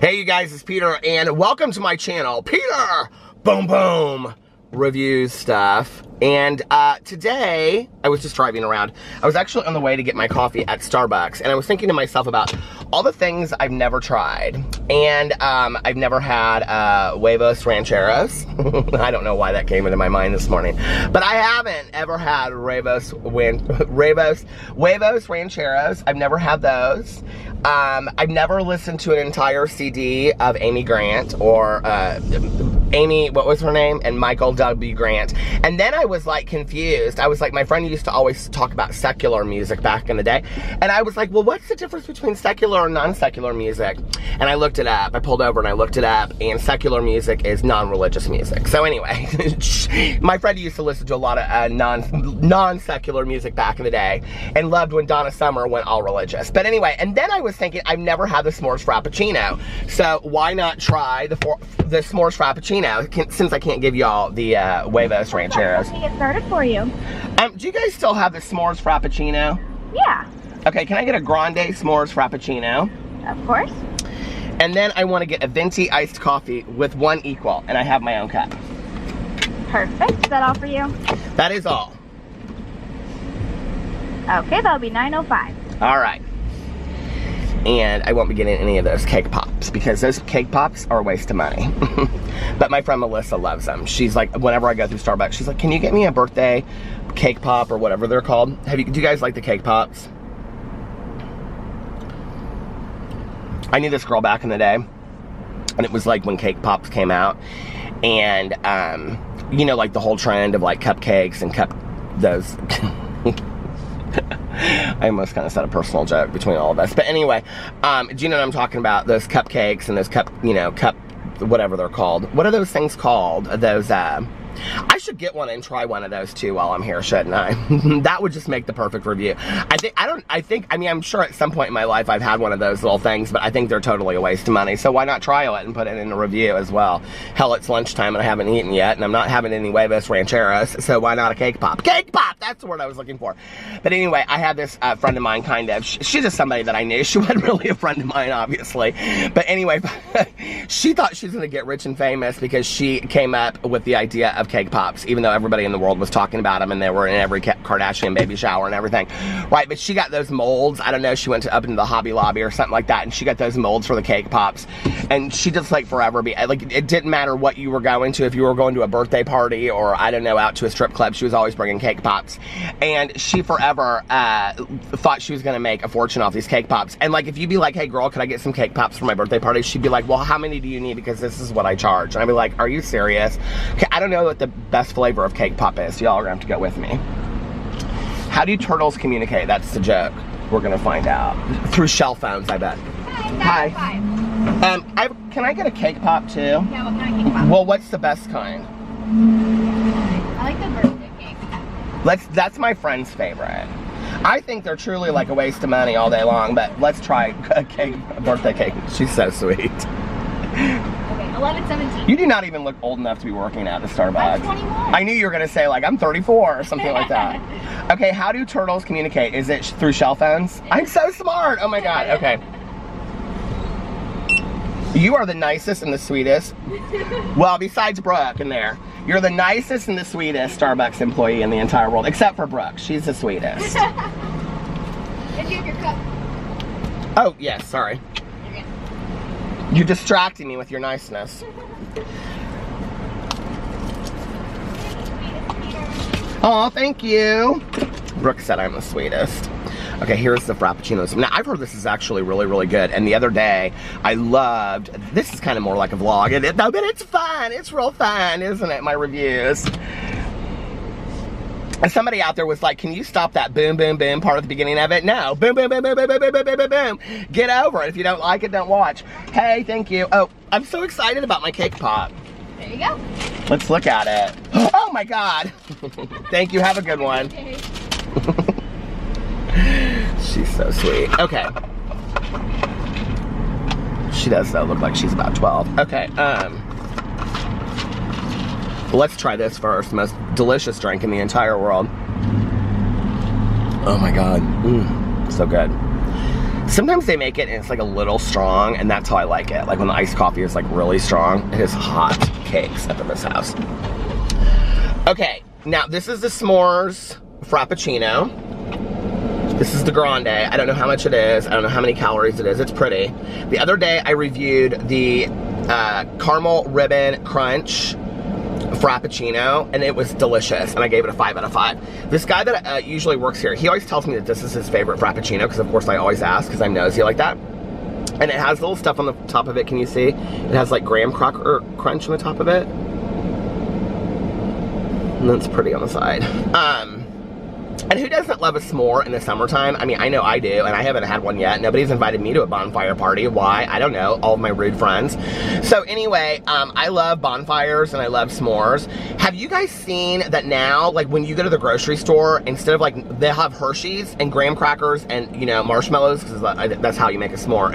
Hey you guys, it's Peter and welcome to my channel, Peter Boom Boom Reviews Stuff. And today, I was just driving around. I was actually on the way to get my coffee at Starbucks, and I was thinking to myself about all the things I've never tried. And I've never had huevos rancheros. I don't know why that came into my mind this morning. But I haven't ever had huevos rancheros. I've never had those. I've never listened to an entire CD of Amy Grant or Amy, what was her name? And Michael W. Grant. And then I was like confused. I was like, my friend used to always talk about secular music back in the day. And I was like, well, what's the difference between secular and non-secular music? And I looked it up. I pulled over and I looked it up, and secular music is non-religious music. So anyway, my friend used to listen to a lot of non-secular music back in the day and loved when Donna Summer went all religious. But anyway, and then I was thinking, I've never had the S'mores Frappuccino. So why not try the S'mores Frappuccino since I can't give y'all the huevos rancheros. Let me get started for you. Do you guys still have the S'mores Frappuccino? Yeah. Okay, can I get a grande S'mores Frappuccino? Of course. And then I want to get a venti iced coffee with one equal, and I have my own cup. Perfect. Is that all for you? That is all. Okay, that'll be $9.05. All right. And I won't be getting any of those cake pops because those cake pops are a waste of money. But my friend Melissa loves them. She's like, whenever I go through Starbucks, she's like, can you get me a birthday cake pop or whatever they're called? Do you guys like the cake pops? I knew this girl back in the day, and it was like when cake pops came out, and you know, like the whole trend of like cupcakes and those. I almost kind of said a personal joke between all of us. But anyway, do you know what I'm talking about? Those cupcakes and those cup, whatever they're called. What are those things called? Those, I should get one and try one of those too while I'm here, shouldn't I? That would just make the perfect review. I mean, I'm sure at some point in my life I've had one of those little things, but I think they're totally a waste of money. So why not try it and put it in a review as well? Hell, it's lunchtime and I haven't eaten yet, and I'm not having any huevos rancheros, so why not a cake pop? Cake pop! That's the word I was looking for. But anyway, I had this friend of mine, kind of. She's just somebody that I knew. She wasn't really a friend of mine, obviously. But anyway, she thought she was going to get rich and famous because she came up with the idea of cake pops, even though everybody in the world was talking about them and they were in every Kardashian baby shower and everything, right? But she got those molds. I don't know, she went up into the Hobby Lobby or something like that, and she got those molds for the cake pops, and she just like forever like, it didn't matter what you were going to, if you were going to a birthday party or I don't know, out to a strip club, she was always bringing cake pops, and she forever thought she was going to make a fortune off these cake pops. And like, if you'd be like, hey girl, could I get some cake pops for my birthday party, she'd be like, well, how many do you need, because this is what I charge. And I'd be like, are you serious? Okay, I don't know what the best flavor of cake pop is. Y'all are gonna have to go with me. How do turtles communicate? That's the joke. We're gonna find out through shell phones, I bet. Hi. Can I get a cake pop too? Yeah, what kind of cake pop? Well, what's the best kind? I like the birthday cake. That's my friend's favorite. I think they're truly like a waste of money all day long, but let's try a birthday cake. She's so sweet. 11:17. You do not even look old enough to be working at the Starbucks. I'm 21. I knew you were going to say, like, I'm 34 or something like that. Okay, how do turtles communicate? Is it through shell phones? I'm so smart. Oh, my God. Okay. You are the nicest and the sweetest. Well, besides Brooke in there. You're the nicest and the sweetest Starbucks employee in the entire world, except for Brooke. She's the sweetest. Did you have your cup? Oh, yes. Sorry. You're distracting me with your niceness. Oh, thank you. Brooke said I'm the sweetest. Okay, here's the Frappuccinos. Now, I've heard this is actually really, really good. And the other day, I loved, this is kind of more like a vlog. No, but it's fun. It's real fun, isn't it, my reviews? And somebody out there was like, can you stop that boom, boom, boom part at the beginning of it? No. Boom, boom, boom, boom, boom, boom, boom, boom, boom, boom, boom. Get over it. If you don't like it, don't watch. Hey, thank you. Oh, I'm so excited about my cake pop. There you go. Let's look at it. Oh my God. Thank you. Have a good one. Okay. She's so sweet. Okay. She does though look like she's about 12. Okay, let's try this first. The most delicious drink in the entire world. Oh my God, so good. Sometimes they make it and it's like a little strong, and that's how I like it. Like when the iced coffee is like really strong. It is hot cakes up in this house. Okay, now this is the S'mores Frappuccino. This is the grande. I don't know how much it is. I don't know how many calories it is. It's pretty. The other day I reviewed the caramel ribbon crunch Frappuccino, and it was delicious, and I gave it a 5 out of 5. This guy that usually works here, he always tells me that this is his favorite Frappuccino, because of course I always ask, because I'm nosy like that. And it has little stuff on the top of it. Can you see? It has like graham cracker crunch on the top of it. And then it's pretty on the side. And who doesn't love a s'more in the summertime? I mean, I know I do, and I haven't had one yet. Nobody's invited me to a bonfire party. Why? I don't know. All of my rude friends. So anyway, I love bonfires and I love s'mores. Have you guys seen that now, like when you go to the grocery store, instead of like, they'll have Hershey's and graham crackers and, you know, marshmallows, because that's how you make a s'more,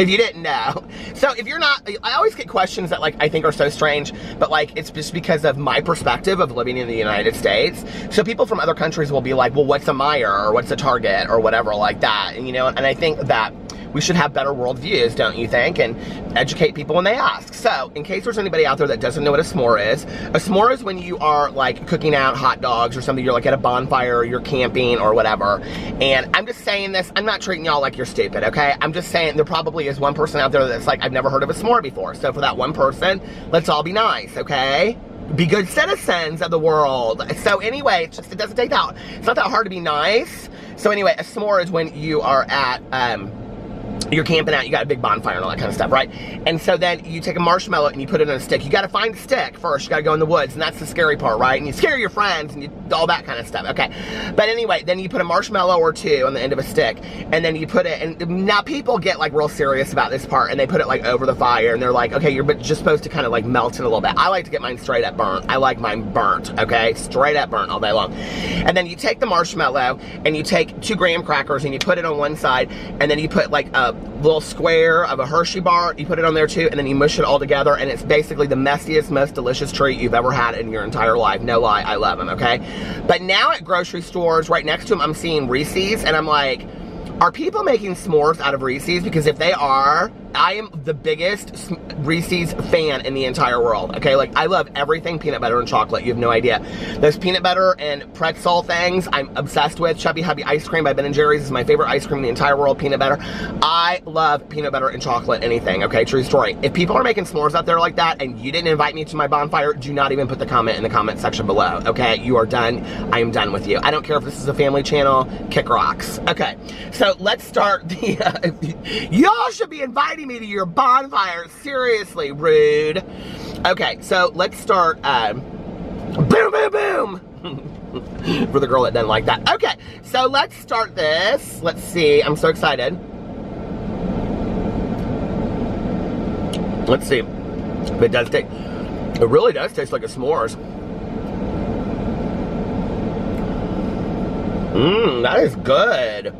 if you didn't know. So if you're not, I always get questions that like I think are so strange, but like it's just because of my perspective of living in the United States. So people from other countries will be like, well, what's a Meijer or what's a Target or whatever like that, and you know, and I think that we should have better worldviews, don't you think, and educate people when they ask. So in case there's anybody out there that doesn't know what a s'more is when you are like cooking out hot dogs or something, you're like at a bonfire or you're camping or whatever. And I'm just saying this, I'm not treating y'all like you're stupid, okay? I'm just saying there probably is one person out there that's like, I've never heard of a s'more before. So for that one person, let's all be nice, okay? Be good citizens of the world. So anyway, it doesn't take that, it's not that hard to be nice. So anyway, a s'more is when you are at, you're camping out, you got a big bonfire and all that kind of stuff, right? And so then you take a marshmallow and you put it on a stick. You gotta find a stick first, you gotta go in the woods, and that's the scary part, right? And you scare your friends and all that kind of stuff, okay? But anyway, then you put a marshmallow or two on the end of a stick, and then you put it, and now people get like real serious about this part, and they put it like over the fire, and they're like, okay, you're just supposed to kind of like melt it a little bit. I like to get mine straight up burnt. I like mine burnt, okay? Straight up burnt all day long. And then you take the marshmallow, and you take 2 graham crackers, and you put it on one side, and then you put like a little square of a Hershey bar, you put it on there too, and then you mush it all together, and it's basically the messiest, most delicious treat you've ever had in your entire life. No lie, I love them, okay? But now at grocery stores, right next to them, I'm seeing Reese's, and I'm like, are people making s'mores out of Reese's? Because if they are, I am the biggest Reese's fan in the entire world, okay? Like, I love everything peanut butter and chocolate. You have no idea. Those peanut butter and pretzel things, I'm obsessed with. Chubby Hubby ice cream by Ben & Jerry's is my favorite ice cream in the entire world, peanut butter. I love peanut butter and chocolate, anything, okay? True story. If people are making s'mores out there like that, and you didn't invite me to my bonfire, do not even put the comment in the comment section below, okay? You are done. I am done with you. I don't care if this is a family channel, kick rocks. Okay, so let's start the, y'all should be inviting me to your bonfire. Seriously, rude. Okay, so let's start, boom, boom, boom. For the girl that doesn't like that. Okay, so let's start this. Let's see, I'm so excited. Let's see. It does taste, it really does taste like a s'mores. Mmm, that is good.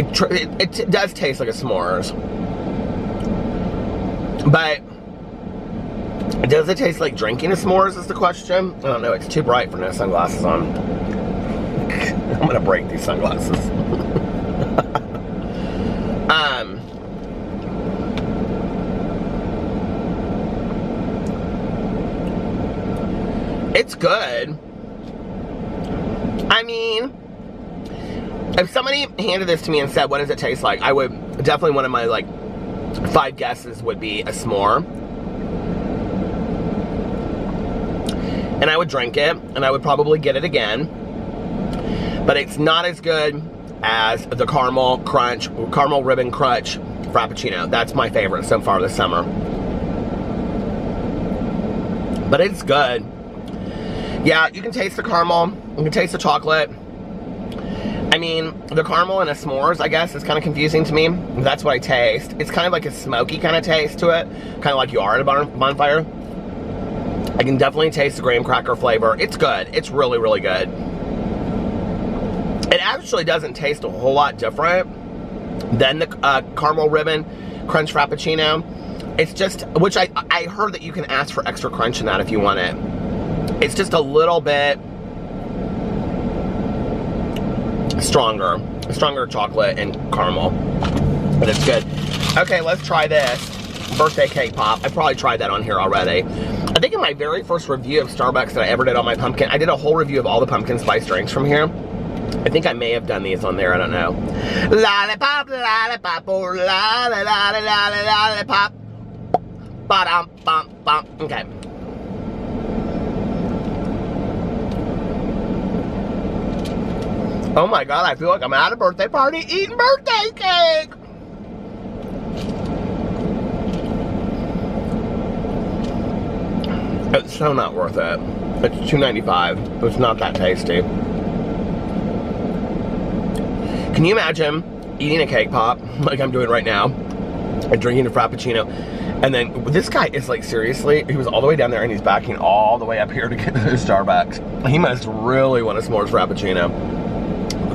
It does taste like a s'mores, but does it taste like drinking a s'mores is the question. I don't know, it's too bright for no sunglasses on. I'm gonna break these sunglasses. It's good. I mean, if somebody handed this to me and said, what does it taste like? I would, definitely one of my like 5 guesses would be a s'more. And I would drink it, and I would probably get it again. But it's not as good as the caramel ribbon crunch Frappuccino. That's my favorite so far this summer. But it's good. Yeah, you can taste the caramel, you can taste the chocolate. I mean, the caramel in a s'mores, I guess, is kind of confusing to me. That's what I taste. It's kind of like a smoky kind of taste to it, kind of like you are at a bonfire. I can definitely taste the graham cracker flavor. It's good. It's really, really good. It actually doesn't taste a whole lot different than the caramel ribbon crunch Frappuccino. It's just, which I heard that you can ask for extra crunch in that if you want it. It's just a little bit stronger chocolate and caramel, but it's good. Okay, let's try this birthday cake pop. I probably tried that on here already. I think in my very first review of Starbucks that I ever did on my pumpkin, I did a whole review of all the pumpkin spice drinks from here. I think I may have done these on there, I don't know. Lollipop, lollipop, oh, lollipop. Ba-dum, bum, bum. Okay. Oh my God, I feel like I'm at a birthday party eating birthday cake. It's so not worth it. It's $2.95. It's not that tasty. Can you imagine eating a cake pop like I'm doing right now and drinking a Frappuccino? And then this guy is like, seriously, he was all the way down there and he's backing all the way up here to get to the Starbucks. He must really want a S'mores Frappuccino.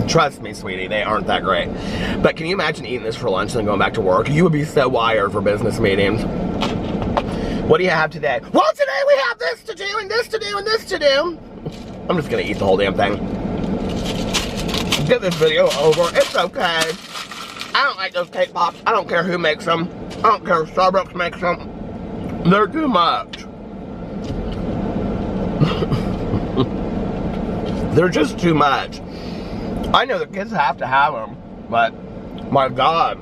Trust me, sweetie, they aren't that great. But can you imagine eating this for lunch and then going back to work? You would be so wired for business meetings. What do you have today? Well, today we have this to do and this to do and this to do. I'm just gonna eat the whole damn thing. Get this video over. It's okay. I don't like those cake pops. I don't care who makes them. I don't care if Starbucks makes them. They're too much. They're just too much. I know the kids have to have them, but my God,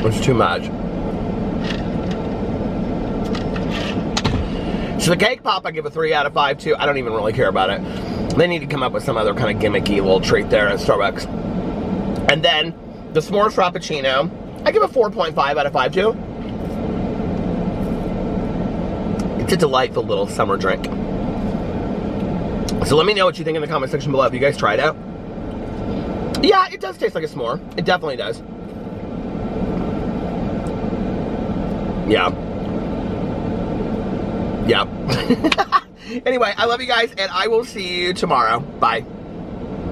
it's too much. So the cake pop I give a 3 out of 5 too. I don't even really care about it. They need to come up with some other kind of gimmicky little treat there at Starbucks. And then the S'mores Frappuccino, I give a 4.5 out of 5 too. It's a delightful little summer drink. So let me know what you think in the comment section below. Have you guys tried it? Yeah, it does taste like a s'more. It definitely does. Yeah. Yeah. Anyway, I love you guys, and I will see you tomorrow. Bye.